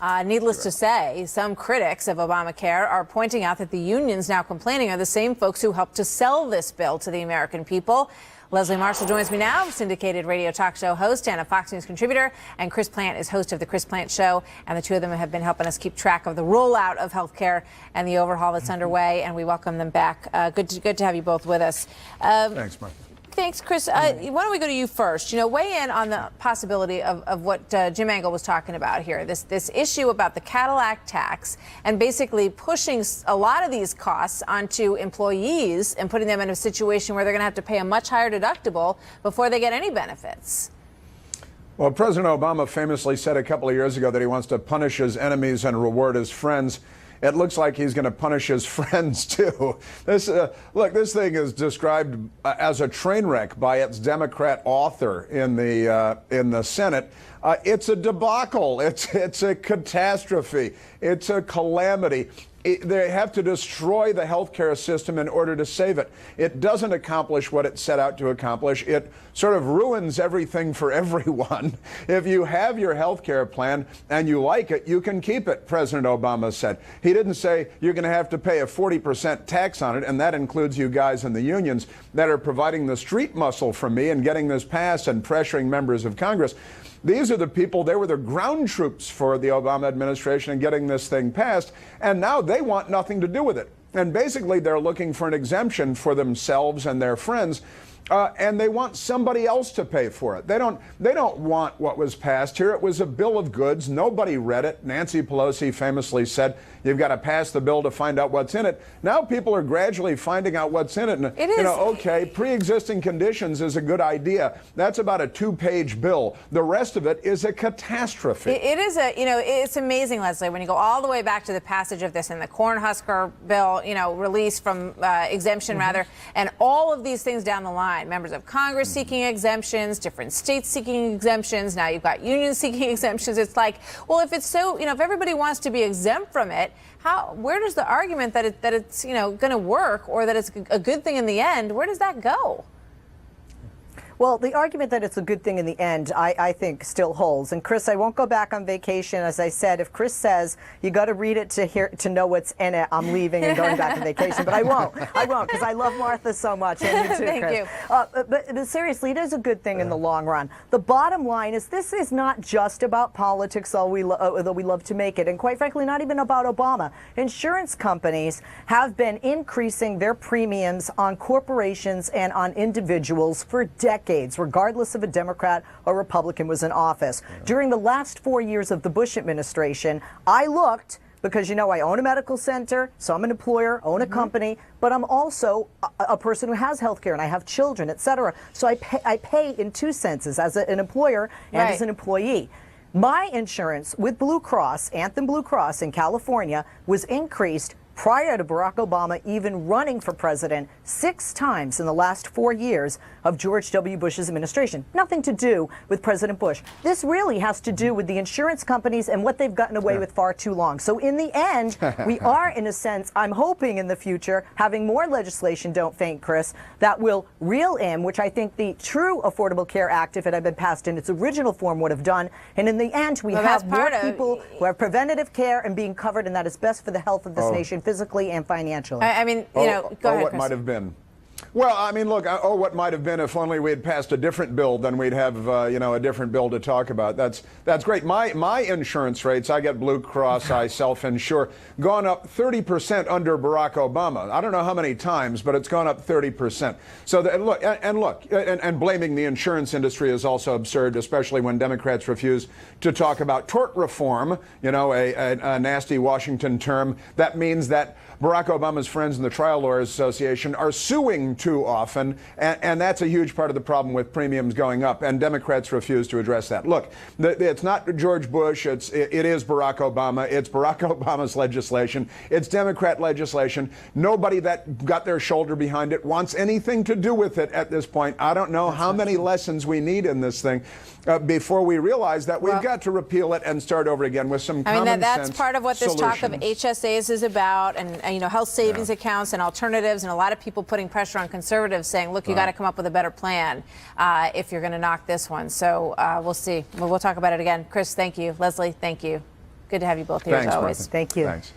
Needless to say, some critics of Obamacare are pointing out that the unions now complaining are the same folks who helped to sell this bill to the American people. Leslie Marshall joins me now, syndicated radio talk show host and a Fox News contributor, and Chris Plant is host of The Chris Plant Show, and the two of them have been helping us keep track of the rollout of health care and the overhaul that's underway, and we welcome them back. Good to have you both with us. Thanks, Mark. Thanks, Chris. Why don't we go to you first? Weigh in on the possibility of what Jim Angle was talking about here, this issue about the Cadillac tax and basically pushing a lot of these costs onto employees and putting them in a situation where they're going to have to pay a much higher deductible before they get any benefits. Well, President Obama famously said a couple of years ago that he wants to punish his enemies and reward his friends. It looks like he's going to punish his friends, too. This thing is described as a train wreck by its Democrat author in the Senate. It's a debacle. It's a catastrophe. It's a calamity. They have to destroy the healthcare system in order to save it. It doesn't accomplish what it set out to accomplish. It sort of ruins everything for everyone. If you have your healthcare plan and you like it, you can keep it, President Obama said. He didn't say you're going to have to pay a 40% tax on it, and that includes you guys in the unions that are providing the street muscle for me and getting this passed and pressuring members of Congress. These are the people, they were the ground troops for the Obama administration in getting this thing passed, and now they want nothing to do with it. And basically, they're looking for an exemption for themselves and their friends, and they want somebody else to pay for it. They don't want what was passed here. It was a bill of goods. Nobody read it. Nancy Pelosi famously said, you've got to pass the bill to find out what's in it. Now people are gradually finding out what's in it. And, okay, pre-existing conditions is a good idea. That's about a 2-page bill. The rest of it is a catastrophe. It is it's amazing, Leslie, when you go all the way back to the passage of this and the Cornhusker bill, release from exemption rather, and all of these things down the line. Members of Congress seeking exemptions, different states seeking exemptions. Now you've got unions seeking exemptions. It's like, well, if it's so, if everybody wants to be exempt from it, where does the argument that it's going to work or that it's a good thing in the end, where does that go? Well, the argument that it's a good thing in the end, I think, still holds. And Chris, I won't go back on vacation. As I said, if Chris says you got to read it to know what's in it, I'm leaving and going back on vacation. But I won't, because I love Martha so much, and you too, Thank Chris. you. But seriously, it is a good thing in the long run. The bottom line is this is not just about politics, though we love to make it, and quite frankly, not even about Obama. Insurance companies have been increasing their premiums on corporations and on individuals for decades, regardless of a Democrat or Republican was in office. During the last 4 years of the Bush administration, I looked, because I own a medical center, so I'm an employer, own a company, but I'm also a person who has health care and I have children, etc. So I pay in two senses, as an employer and as an employee. My insurance with Blue Cross, Anthem Blue Cross in California, was increased prior to Barack Obama even running for president 6 times in the last 4 years of George W. Bush's administration. Nothing to do with President Bush. This really has to do with the insurance companies and what they've gotten away with far too long. So in the end, we are, in a sense, I'm hoping in the future, having more legislation, don't faint, Chris, that will reel in, which I think the true Affordable Care Act, if it had been passed in its original form, would have done. And in the end, we have more people who have preventative care and being covered, and that is best for the health of this nation, physically and financially. Go ahead, what Chris. might have been. Well, I mean, look, what might have been if only we had passed a different bill, then we'd have, a different bill to talk about. That's great. My insurance rates, I get Blue Cross, I self-insure, gone up 30% under Barack Obama. I don't know how many times, but it's gone up 30%. So and blaming the insurance industry is also absurd, especially when Democrats refuse to talk about tort reform, a nasty Washington term. That means that Barack Obama's friends in the Trial Lawyers Association are suing too often, and that's a huge part of the problem with premiums going up, and Democrats refuse to address that. Look, it's not George Bush, it is Barack Obama, it's Barack Obama's legislation, it's Democrat legislation. Nobody that got their shoulder behind it wants anything to do with it at this point. I don't know how many lessons we need in this thing before we realize that we've got to repeal it and start over again with some common sense that's part of what this talk of HSAs is about, and health savings accounts and alternatives, and a lot of people putting pressure on conservatives saying, look, you got to come up with a better plan if you're going to knock this one. So we'll see. We'll talk about it again. Chris, thank you. Leslie, thank you. Good to have you both here Thanks, as always. Martha. Thank you. Thanks.